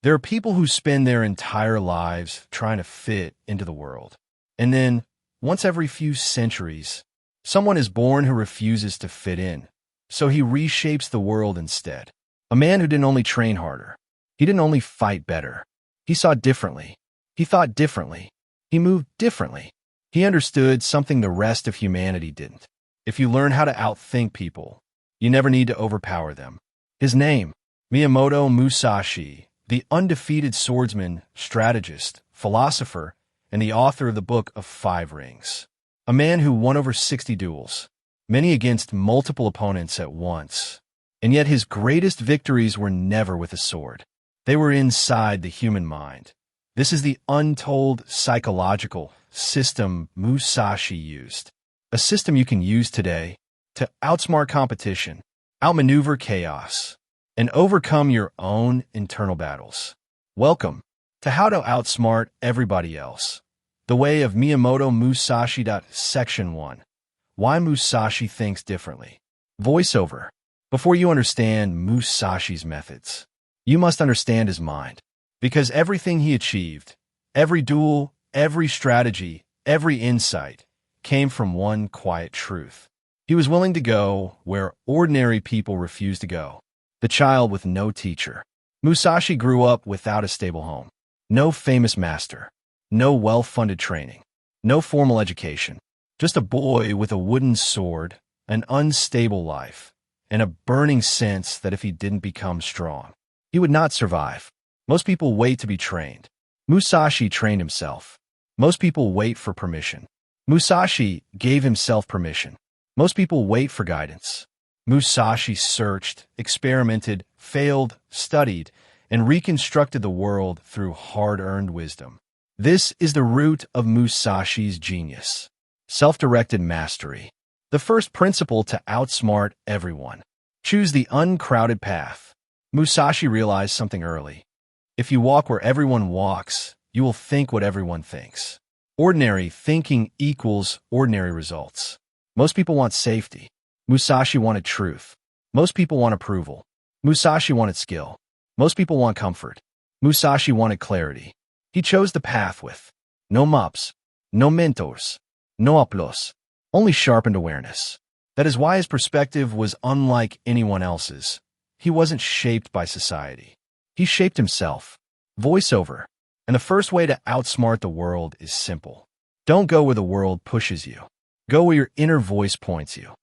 There are people who spend their entire lives trying to fit into the world. And then, once every few centuries, someone is born who refuses to fit in. So he reshapes the world instead. A man who didn't only train harder. He didn't only fight better. He saw differently. He thought differently. He moved differently. He understood something the rest of humanity didn't. If you learn how to outthink people, you never need to overpower them. His name, Miyamoto Musashi, the undefeated swordsman, strategist, philosopher, and the author of the Book of Five Rings. A man who won over 60 duels, many against multiple opponents at once. And yet his greatest victories were never with a sword. They were inside the human mind. This is the untold psychological system Musashi used. A system you can use today to outsmart competition, outmaneuver chaos, and overcome your own internal battles. Welcome to How to Outsmart Everybody Else. The Way of Miyamoto Musashi. Section 1. Why Musashi Thinks Differently. Voiceover. Before you understand Musashi's methods, you must understand his mind. Because everything he achieved, every duel, every strategy, every insight, came from one quiet truth. He was willing to go where ordinary people refused to go. The child with no teacher. Musashi grew up without a stable home. No famous master. No well-funded training. No formal education. Just a boy with a wooden sword, an unstable life, and a burning sense that if he didn't become strong, he would not survive. Most people wait to be trained. Musashi trained himself. Most people wait for permission. Musashi gave himself permission. Most people wait for guidance. Musashi searched, experimented, failed, studied, and reconstructed the world through hard-earned wisdom. This is the root of Musashi's genius. Self-directed mastery. The first principle to outsmart everyone. Choose the uncrowded path. Musashi realized something early. If you walk where everyone walks, you will think what everyone thinks. Ordinary thinking equals ordinary results. Most people want safety. Musashi wanted truth. Most people want approval. Musashi wanted skill. Most people want comfort. Musashi wanted clarity. He chose the path with no maps, no mentors, no applause, only sharpened awareness. That is why his perspective was unlike anyone else's. He wasn't shaped by society. He shaped himself. Voiceover. And the first way to outsmart the world is simple. Don't go where the world pushes you. Go where your inner voice points you.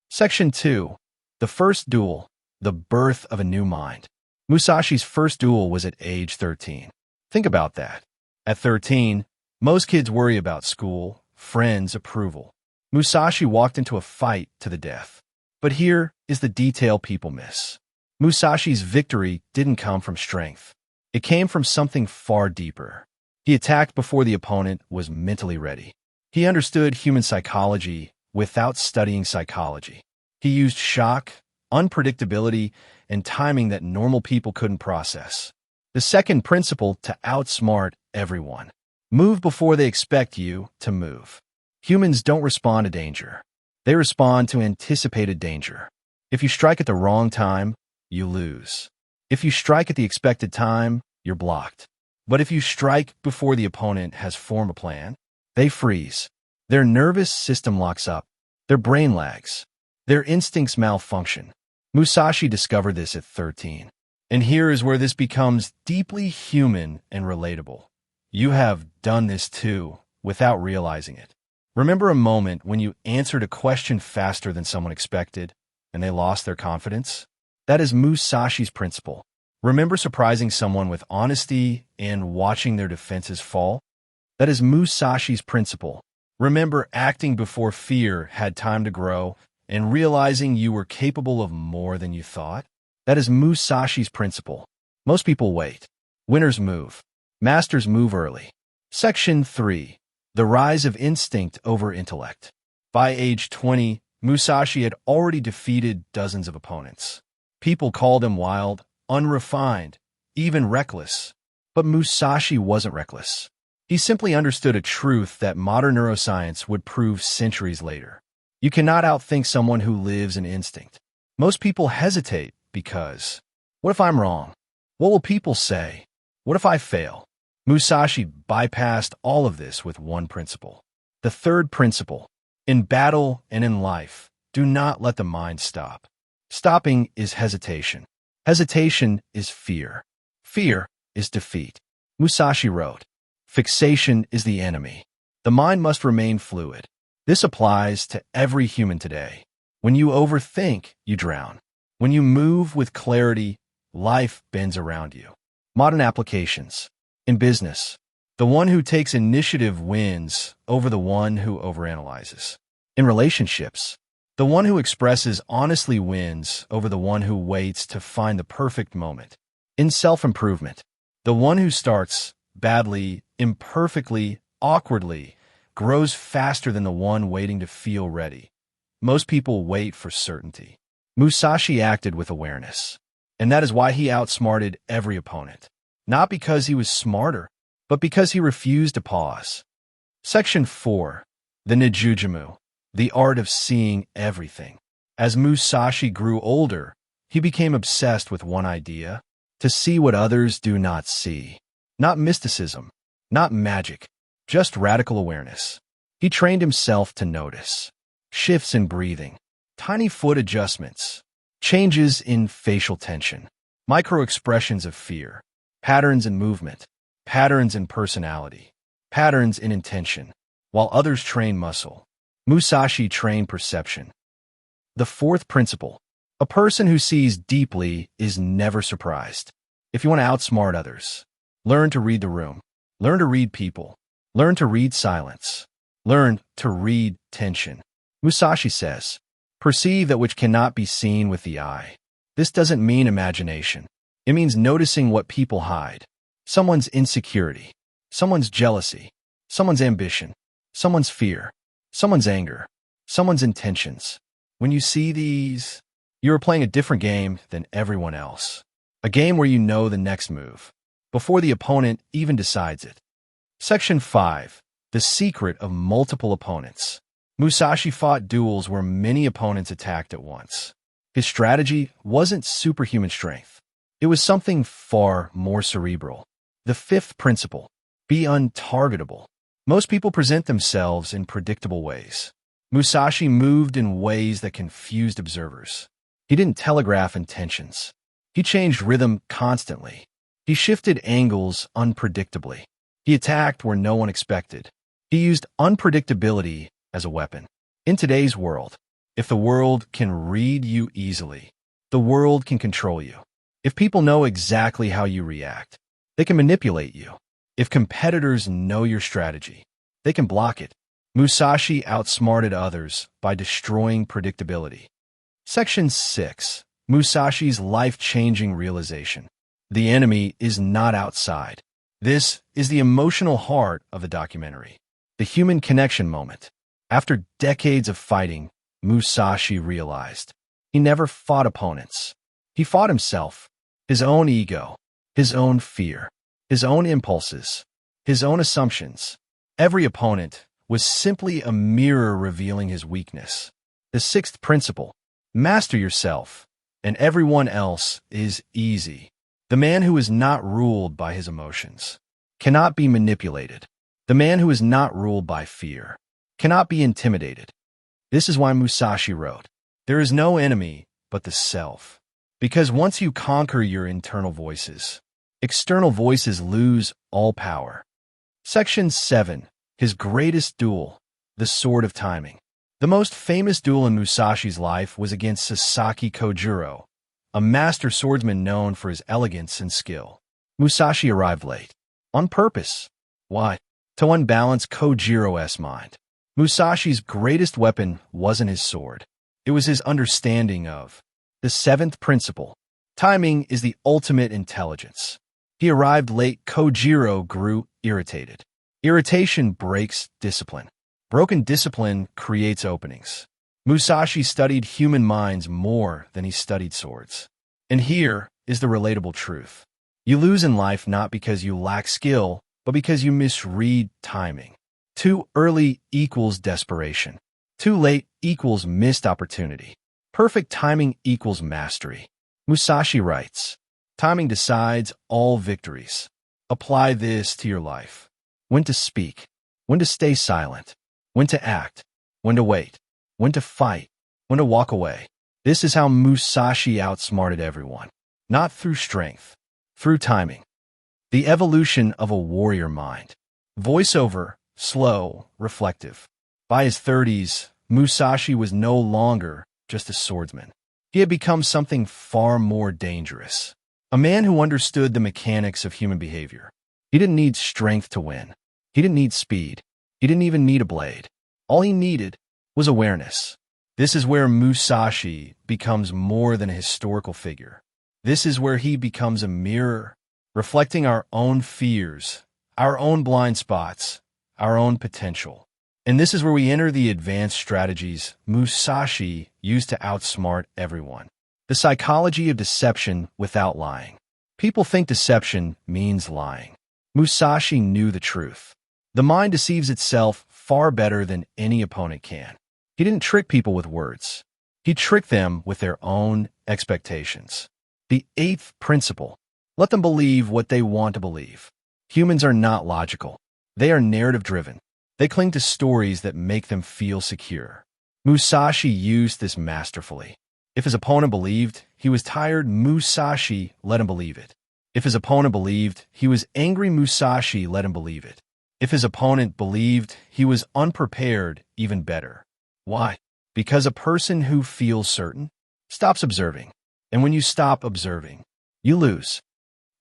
Section 2. The first duel. The birth of a new mind. Musashi's first duel was at age 13. Think about that. At 13, most kids worry about school, friends, approval. Musashi walked into a fight to the death. But here is the detail people miss. Musashi's victory didn't come from strength. It came from something far deeper. He attacked before the opponent was mentally ready. He understood human psychology without studying psychology. He used shock, unpredictability, and timing that normal people couldn't process. The second principle to outsmart everyone. Move before they expect you to move. Humans don't respond to danger. They respond to anticipated danger. If you strike at the wrong time, you lose. If you strike at the expected time, you're blocked. But if you strike before the opponent has formed a plan, they freeze. Their nervous system locks up. Their brain lags. Their instincts malfunction. Musashi discovered this at 13. And here is where this becomes deeply human and relatable. You have done this too, without realizing it. Remember a moment when you answered a question faster than someone expected, and they lost their confidence? That is Musashi's principle. Remember surprising someone with honesty and watching their defenses fall? That is Musashi's principle. Remember acting before fear had time to grow and realizing you were capable of more than you thought? That is Musashi's principle. Most people wait. Winners move. Masters move early. Section 3. The Rise of Instinct over Intellect. By age 20, Musashi had already defeated dozens of opponents. People called him wild, unrefined, even reckless. But Musashi wasn't reckless. He simply understood a truth that modern neuroscience would prove centuries later. You cannot outthink someone who lives in instinct. Most people hesitate because, what if I'm wrong? What will people say? What if I fail? Musashi bypassed all of this with one principle. The third principle: in battle and in life, do not let the mind stop. Stopping is hesitation. Hesitation is fear. Fear is defeat. Musashi wrote, "Fixation is the enemy. The mind must remain fluid." This applies to every human today. When you overthink, you drown. When you move with clarity, life bends around you. Modern applications. In business, the one who takes initiative wins over the one who overanalyzes. In relationships, the one who expresses honestly wins over the one who waits to find the perfect moment. In self-improvement, the one who starts badly, imperfectly, awkwardly, grows faster than the one waiting to feel ready. Most people wait for certainty. Musashi acted with awareness, and that is why he outsmarted every opponent. Not because he was smarter, but because he refused to pause. Section 4. The Nijujimu, the art of seeing everything. As Musashi grew older, he became obsessed with one idea: to see what others do not see. Not mysticism, not magic, just radical awareness. He trained himself to notice shifts in breathing, tiny foot adjustments, changes in facial tension, micro-expressions of fear, patterns in movement, patterns in personality, patterns in intention. While others train muscle, Musashi trained perception. The fourth principle: a person who sees deeply is never surprised. If you want to outsmart others, learn to read the room, learn to read people, learn to read silence, learn to read tension. Musashi says, "Perceive that which cannot be seen with the eye." This doesn't mean imagination. It means noticing what people hide: someone's insecurity, someone's jealousy, someone's ambition, someone's fear, someone's anger, someone's intentions. When you see these, you are playing a different game than everyone else. A game where you know the next move, before the opponent even decides it. Section 5. The secret of multiple opponents. Musashi fought duels where many opponents attacked at once. His strategy wasn't superhuman strength. It was something far more cerebral. The fifth principle: be untargetable. Most people present themselves in predictable ways. Musashi moved in ways that confused observers. He didn't telegraph intentions. He changed rhythm constantly. He shifted angles unpredictably. He attacked where no one expected. He used unpredictability as a weapon. In today's world, if the world can read you easily, the world can control you. If people know exactly how you react, they can manipulate you. If competitors know your strategy, they can block it. Musashi outsmarted others by destroying predictability. Section 6. Musashi's life-changing realization. The enemy is not outside. This is the emotional heart of the documentary. The human connection moment. After decades of fighting, Musashi realized he never fought opponents. He fought himself, his own ego, his own fear, his own impulses, his own assumptions. Every opponent was simply a mirror revealing his weakness. The sixth principle: master yourself, and everyone else is easy. The man who is not ruled by his emotions cannot be manipulated. The man who is not ruled by fear cannot be intimidated. This is why Musashi wrote, "There is no enemy but the self." Because once you conquer your internal voices, external voices lose all power. Section 7. His greatest duel, the sword of timing. The most famous duel in Musashi's life was against Sasaki Kojiro, a master swordsman known for his elegance and skill. Musashi arrived late. On purpose. Why? To unbalance Kojiro's mind. Musashi's greatest weapon wasn't his sword. It was his understanding of the seventh principle. Timing is the ultimate intelligence. He arrived late. Kojiro grew irritated. Irritation breaks discipline. Broken discipline creates openings. Musashi studied human minds more than he studied swords. And here is the relatable truth. You lose in life not because you lack skill, but because you misread timing. Too early equals desperation. Too late equals missed opportunity. Perfect timing equals mastery. Musashi writes, "Timing decides all victories." Apply this to your life. When to speak, when to stay silent, when to act, when to wait, when to fight, when to walk away. This is how Musashi outsmarted everyone. Not through strength, through timing. The evolution of a warrior mind. Voiceover, slow, reflective. By his 30s, Musashi was no longer just a swordsman. He had become something far more dangerous. A man who understood the mechanics of human behavior. He didn't need strength to win. He didn't need speed. He didn't even need a blade. All he needed was awareness. This is where Musashi becomes more than a historical figure. This is where he becomes a mirror, reflecting our own fears, our own blind spots, our own potential. And this is where we enter the advanced strategies Musashi used to outsmart everyone. The psychology of deception without lying. People think deception means lying. Musashi knew the truth. The mind deceives itself far better than any opponent can. He didn't trick people with words. He tricked them with their own expectations. The 8th principle. Let them believe what they want to believe. Humans are not logical. They are narrative-driven. They cling to stories that make them feel secure. Musashi used this masterfully. If his opponent believed he was tired, Musashi let him believe it. If his opponent believed he was angry, Musashi let him believe it. If his opponent believed he was unprepared, even better. Why? Because a person who feels certain stops observing. And when you stop observing, you lose.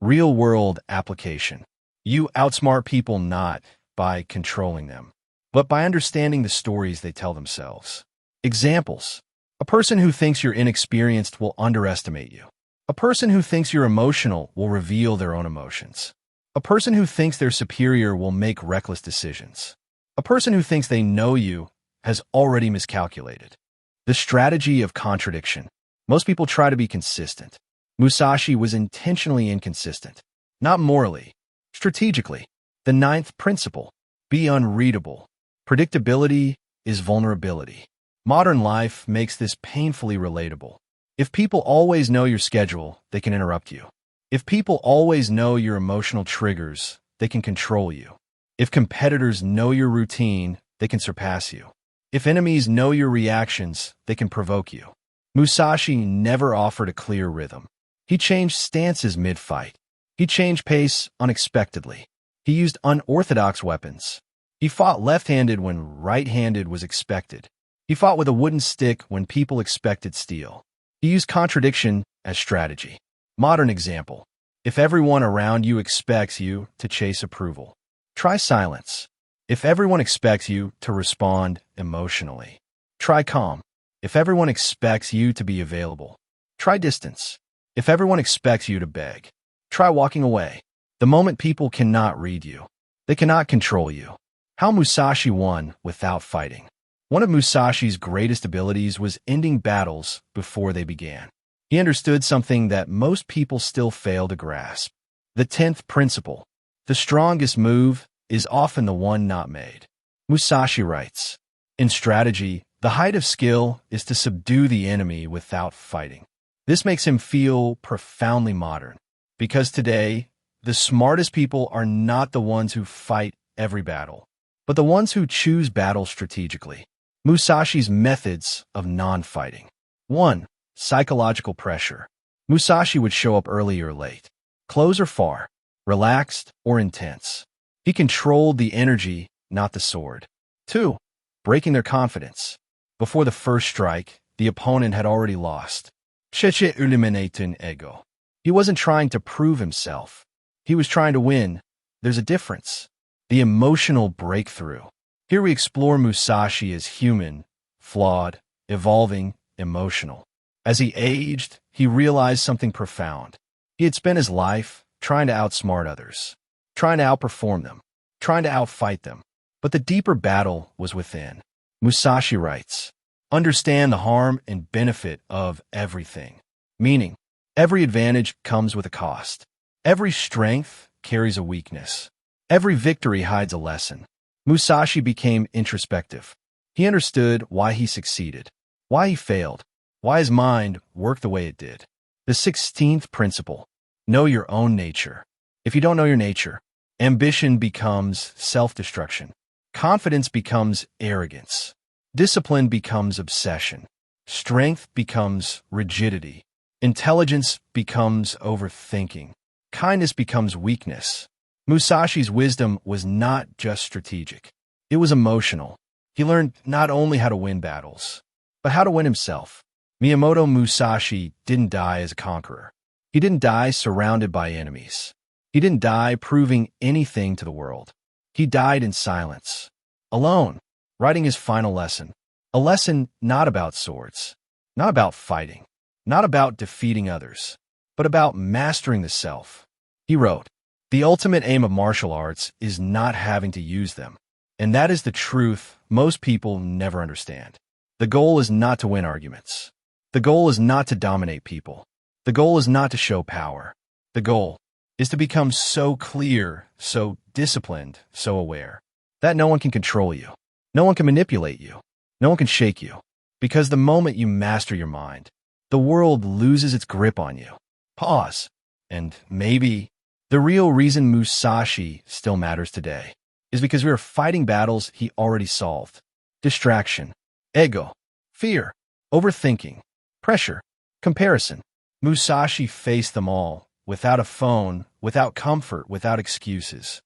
Real-world application. You outsmart people not by controlling them, but by understanding the stories they tell themselves. Examples. A person who thinks you're inexperienced will underestimate you. A person who thinks you're emotional will reveal their own emotions. A person who thinks they're superior will make reckless decisions. A person who thinks they know you has already miscalculated. The strategy of contradiction. Most people try to be consistent. Musashi was intentionally inconsistent. Not morally, strategically. The 9th principle. Be unreadable. Predictability is vulnerability. Modern life makes this painfully relatable. If people always know your schedule, they can interrupt you. If people always know your emotional triggers, they can control you. If competitors know your routine, they can surpass you. If enemies know your reactions, they can provoke you. Musashi never offered a clear rhythm. He changed stances mid-fight. He changed pace unexpectedly. He used unorthodox weapons. He fought left-handed when right-handed was expected. He fought with a wooden stick when people expected steel. He used contradiction as strategy. Modern example. If everyone around you expects you to chase approval, try silence. If everyone expects you to respond emotionally, try calm. If everyone expects you to be available, try distance. If everyone expects you to beg, try walking away. The moment people cannot read you, they cannot control you. How Musashi won without fighting. One of Musashi's greatest abilities was ending battles before they began. He understood something that most people still fail to grasp. The 10th principle. The strongest move is often the one not made. Musashi writes, in strategy, the height of skill is to subdue the enemy without fighting. This makes him feel profoundly modern, because today, the smartest people are not the ones who fight every battle, but the ones who choose battles strategically. Musashi's methods of non-fighting. 1. Psychological pressure. Musashi would show up early or late, close or far, relaxed or intense. He controlled the energy, not the sword. 2. Breaking their confidence. Before the first strike, the opponent had already lost. Cheche eliminating ego. He wasn't trying to prove himself. He was trying to win. There's a difference. The emotional breakthrough. Here we explore Musashi as human, flawed, evolving, emotional. As he aged, he realized something profound. He had spent his life trying to outsmart others, trying to outperform them, trying to outfight them. But the deeper battle was within. Musashi writes, understand the harm and benefit of everything. Meaning, every advantage comes with a cost. Every strength carries a weakness. Every victory hides a lesson. Musashi became introspective. He understood why he succeeded, why he failed, why his mind worked the way it did. The 16th principle. Know your own nature. If you don't know your nature, ambition becomes self-destruction. Confidence becomes arrogance. Discipline becomes obsession. Strength becomes rigidity. Intelligence becomes overthinking. Kindness becomes weakness. Musashi's wisdom was not just strategic. It was emotional. He learned not only how to win battles, but how to win himself. Miyamoto Musashi didn't die as a conqueror. He didn't die surrounded by enemies. He didn't die proving anything to the world. He died in silence, alone, writing his final lesson. A lesson not about swords, not about fighting, not about defeating others, but about mastering the self. He wrote, "The ultimate aim of martial arts is not having to use them. And that is the truth most people never understand. The goal is not to win arguments. The goal is not to dominate people. The goal is not to show power. The goal is to become so clear, so disciplined, so aware, that no one can control you. No one can manipulate you. No one can shake you. Because the moment you master your mind, the world loses its grip on you." Pause. And maybe the real reason Musashi still matters today is because we are fighting battles he already solved. Distraction, ego, fear, overthinking, pressure, comparison. Musashi faced them all, without a phone, without comfort, without excuses.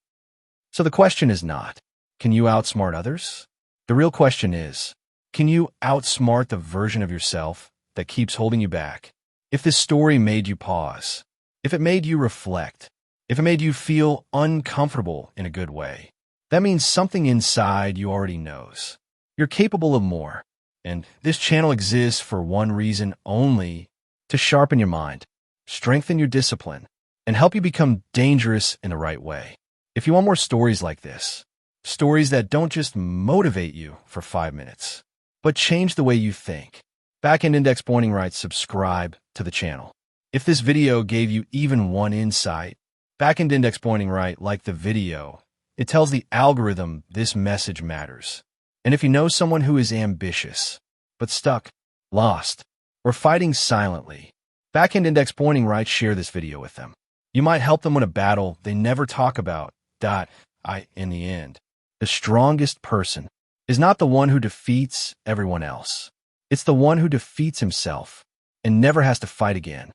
So the question is not, can you outsmart others? The real question is, can you outsmart the version of yourself that keeps holding you back? If this story made you pause, if it made you reflect, if it made you feel uncomfortable in a good way, that means something inside you already knows. You're capable of more. And this channel exists for one reason only: to sharpen your mind, strengthen your discipline, and help you become dangerous in the right way. If you want more stories like this, stories that don't just motivate you for 5 minutes, but change the way you think, Backend Index Pointing Right, subscribe to the channel. If this video gave you even one insight, Backend Index Pointing Right, like the video. It tells the algorithm this message matters. And if you know someone who is ambitious, but stuck, lost, or fighting silently, Backend Index Pointing Right, share this video with them. You might help them win a battle they never talk about. In the end, the strongest person is not the one who defeats everyone else. It's the one who defeats himself and never has to fight again.